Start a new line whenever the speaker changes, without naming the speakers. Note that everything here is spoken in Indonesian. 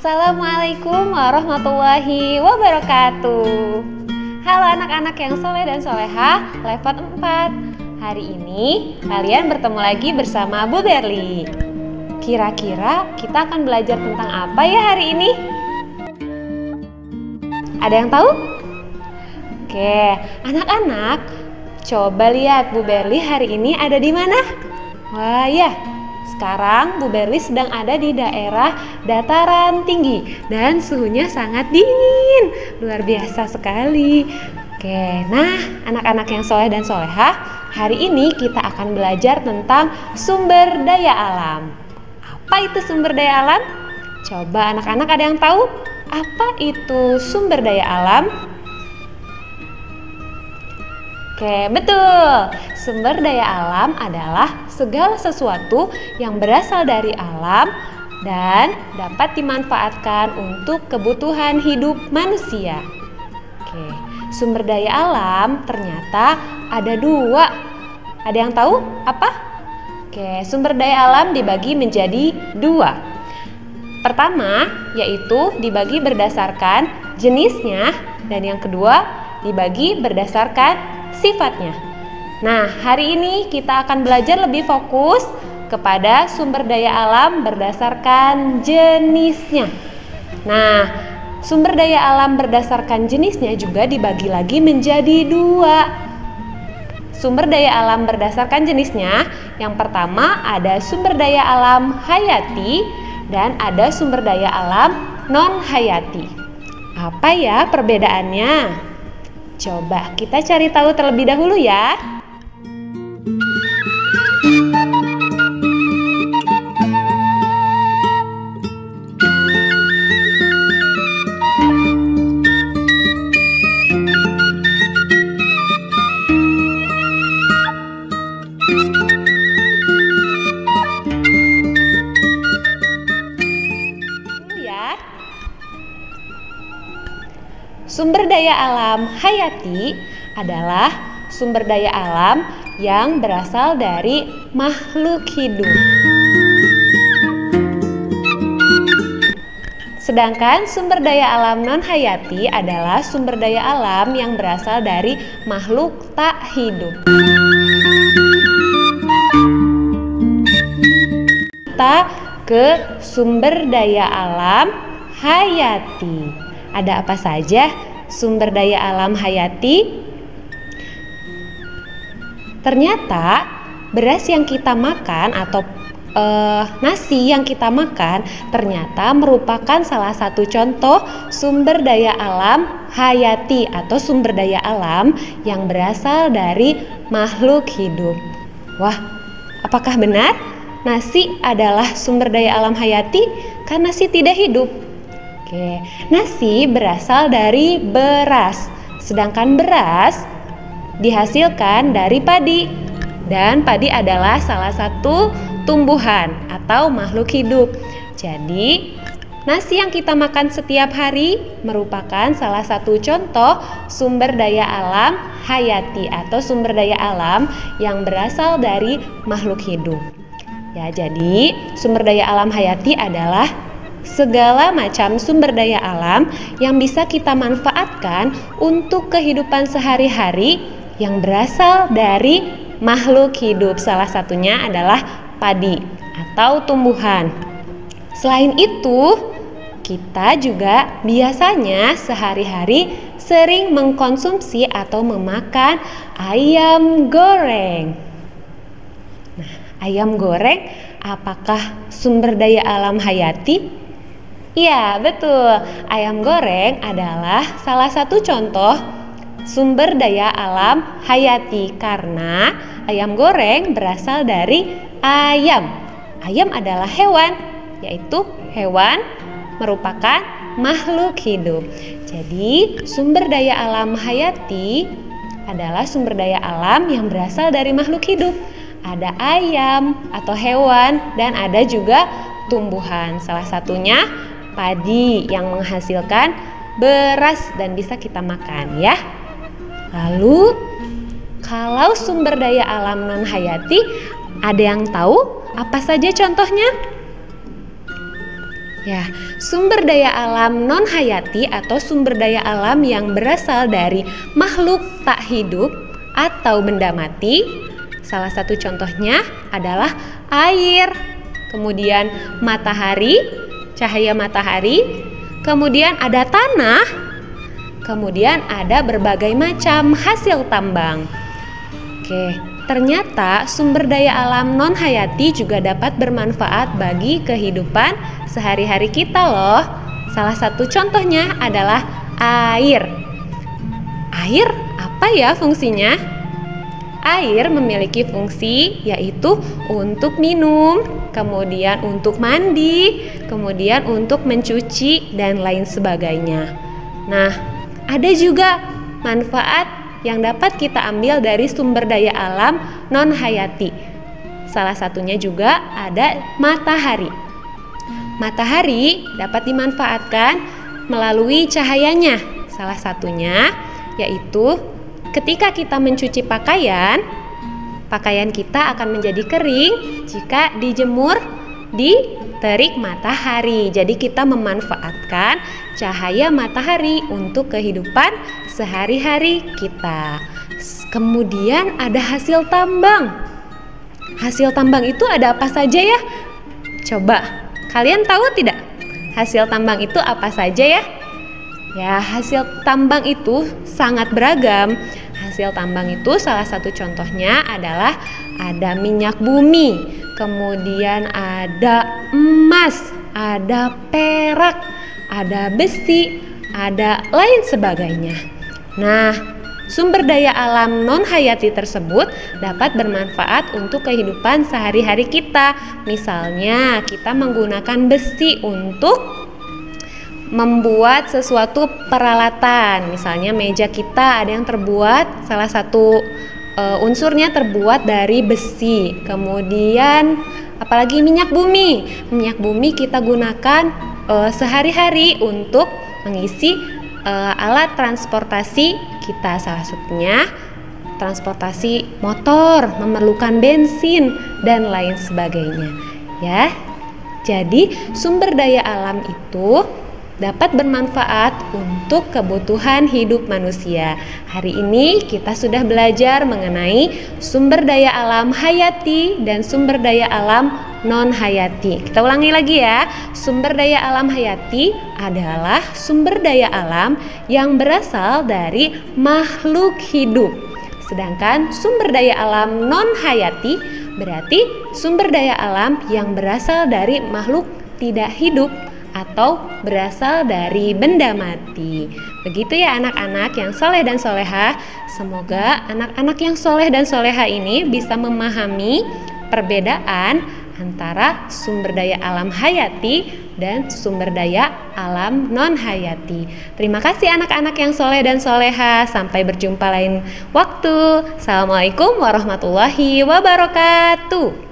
Assalamualaikum warahmatullahi wabarakatuh. Halo anak-anak yang soleh dan solehah level 4. Hari ini kalian bertemu lagi bersama Bu Berli. Kira-kira kita akan belajar tentang apa ya hari ini? Ada yang tahu? Oke, anak-anak, coba lihat Bu Berli hari ini ada di mana? Wah ya, sekarang Bu Berli sedang ada di daerah dataran tinggi dan suhunya sangat dingin, luar biasa sekali. Oke, nah anak-anak yang soleh dan solehah, hari ini kita akan belajar tentang sumber daya alam. Apa itu sumber daya alam? Coba anak-anak ada yang tahu apa itu sumber daya alam? Oke, betul. Sumber daya alam adalah segala sesuatu yang berasal dari alam dan dapat dimanfaatkan untuk kebutuhan hidup manusia. Oke, sumber daya alam ternyata ada dua. Ada yang tahu apa? Oke, sumber daya alam dibagi menjadi dua. Pertama, yaitu dibagi berdasarkan jenisnya, dan yang kedua dibagi berdasarkan sifatnya. Nah, hari ini kita akan belajar lebih fokus kepada sumber daya alam berdasarkan jenisnya. Nah, sumber daya alam berdasarkan jenisnya juga dibagi lagi menjadi dua. Sumber daya alam berdasarkan jenisnya, yang pertama ada sumber daya alam hayati dan ada sumber daya alam non-hayati. Apa ya perbedaannya? Coba kita cari tahu terlebih dahulu ya. Sumber daya alam hayati adalah sumber daya alam yang berasal dari makhluk hidup. Sedangkan sumber daya alam non-hayati adalah sumber daya alam yang berasal dari makhluk tak hidup. Kita ke sumber daya alam hayati. Ada apa saja sumber daya alam hayati? Ternyata beras yang kita makan atau nasi yang kita makan ternyata merupakan salah satu contoh sumber daya alam hayati atau sumber daya alam yang berasal dari makhluk hidup. Wah, apakah benar nasi adalah sumber daya alam hayati? Kan nasi tidak hidup. Oke, nasi berasal dari beras, sedangkan beras dihasilkan dari padi. Dan padi adalah salah satu tumbuhan atau makhluk hidup. Jadi, nasi yang kita makan setiap hari merupakan salah satu contoh sumber daya alam hayati atau sumber daya alam yang berasal dari makhluk hidup. Ya, jadi sumber daya alam hayati adalah segala macam sumber daya alam yang bisa kita manfaatkan untuk kehidupan sehari-hari yang berasal dari makhluk hidup. Salah satunya adalah padi atau tumbuhan. Selain itu, kita juga biasanya sehari-hari sering mengkonsumsi atau memakan ayam goreng. Nah, ayam goreng apakah sumber daya alam hayati? Ya, betul. Ayam goreng adalah salah satu contoh sumber daya alam hayati karena ayam goreng berasal dari ayam. Ayam adalah hewan, yaitu hewan merupakan makhluk hidup. Jadi, sumber daya alam hayati adalah sumber daya alam yang berasal dari makhluk hidup. Ada ayam atau hewan dan ada juga tumbuhan. Salah satunya padi yang menghasilkan beras dan bisa kita makan ya. Lalu kalau sumber daya alam non hayati, ada yang tahu apa saja contohnya? Ya, sumber daya alam non hayati atau sumber daya alam yang berasal dari makhluk tak hidup atau benda mati. Salah satu contohnya adalah air, kemudian matahari, cahaya matahari, kemudian ada tanah, kemudian ada berbagai macam hasil tambang. Oke, ternyata sumber daya alam non hayati juga dapat bermanfaat bagi kehidupan sehari-hari kita loh. Salah satu contohnya adalah air. Air apa ya fungsinya? Air memiliki fungsi yaitu untuk minum, kemudian untuk mandi, kemudian untuk mencuci dan lain sebagainya. Nah, ada juga manfaat yang dapat kita ambil dari sumber daya alam non hayati. Salah satunya juga ada matahari. Matahari dapat dimanfaatkan melalui cahayanya. Salah satunya yaitu ketika kita mencuci pakaian, pakaian kita akan menjadi kering jika dijemur di terik matahari. Jadi kita memanfaatkan cahaya matahari untuk kehidupan sehari-hari kita. Kemudian ada hasil tambang. Hasil tambang itu ada apa saja ya? Coba, kalian tahu tidak? Hasil tambang itu apa saja ya? Ya, hasil tambang itu sangat beragam. Hasil tambang itu salah satu contohnya adalah ada minyak bumi, kemudian ada emas, ada perak, ada besi, ada lain sebagainya. Nah, sumber daya alam non hayati tersebut dapat bermanfaat untuk kehidupan sehari-hari kita. Misalnya, kita menggunakan besi untuk membuat sesuatu peralatan. Misalnya meja kita ada yang terbuat, salah satu unsurnya terbuat dari besi. Kemudian apalagi minyak bumi. Minyak bumi kita gunakan sehari-hari untuk mengisi alat transportasi kita. Salah satunya transportasi motor, memerlukan bensin dan lain sebagainya. Ya. Jadi sumber daya alam itu dapat bermanfaat untuk kebutuhan hidup manusia. Hari ini kita sudah belajar mengenai sumber daya alam hayati dan sumber daya alam non hayati. Kita ulangi lagi ya. Sumber daya alam hayati adalah sumber daya alam yang berasal dari makhluk hidup. Sedangkan sumber daya alam non hayati berarti sumber daya alam yang berasal dari makhluk tidak hidup atau berasal dari benda mati. Begitu ya anak-anak yang soleh dan soleha. Semoga anak-anak yang soleh dan soleha ini bisa memahami perbedaan antara sumber daya alam hayati dan sumber daya alam non hayati. Terima kasih anak-anak yang soleh dan soleha. Sampai berjumpa lain waktu. Assalamualaikum warahmatullahi wabarakatuh.